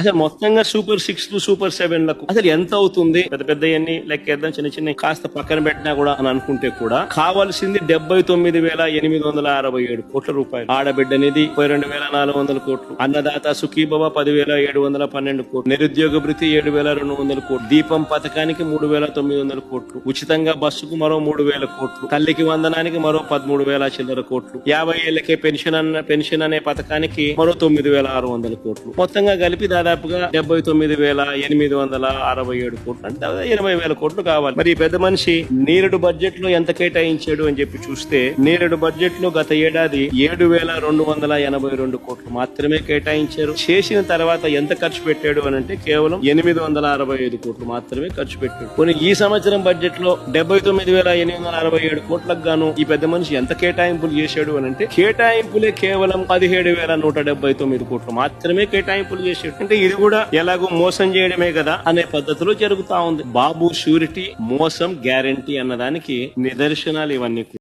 అసలు మొత్తంగా super 6 super 7 లకు అసలు ఎంత అవుతుంది? పెద్ద పెద్దవన్నీ లెక్కేద్దాం, చిన్న చిన్న కాస్త పక్కన పెట్టినా కూడా అని అనుకుంటే కూడా కావాల్సింది 79,867 కోట్ల రూపాయలు. ఆడబిడ్డ నిధి 32,400 కోట్లు, అన్నదాత సుఖీభవ 10,712 కోట్లు, నిరుద్యోగ భృతి 7,200 కోట్లు, దీపం పథకానికి 3,900 కోట్లు, ఉచితంగా బస్సుకు మరో 3,000 కోట్లు, తల్లికి వందనానికి మరో 13,000 చిల్లర కోట్లు, 50 ఏళ్లకే పెన్షన్ అనే పథకానికి మరో 9,600 కోట్లు, మొత్తంగా కలిపి దాదాపుగా 79,867 కోట్లు, అంటే 80,000 కోట్లు కావాలి. మరి ఈ పెద్ద మనిషి నేరుడు బడ్జెట్ లో ఎంత కేటాయించాడు అని చెప్పి చూస్తే, నేరుడు బడ్జెట్ లో గత ఏడాది 7,282 కోట్లు మాత్రమే కేటాయించారు. చేసిన తర్వాత ఎంత ఖర్చు పెట్టాడు అని అంటే కేవలం 865 కోట్లు మాత్రమే ఖర్చు పెట్టాడు. కొన్ని ఈ సంవత్సరం బడ్జెట్ లో 79,867 కోట్లకు గాను ఈ పెద్ద మనిషి ఎంత కేటాయింపులు చేశాడు అని అంటే కేటాయింపులే కేవలం 17,179 కోట్లు మాత్రమే కేటాయింపులు చేశాడు. అంటే ఇది కూడా ఎలాగో మోసం చేయడమే కదా అనే పద్ధతిలో జరుగుతా ఉంది. బాబు షూరిటీ, మోసం గ్యారంటీ అన్నదానికి నిదర్శనాలు ఇవన్నీ.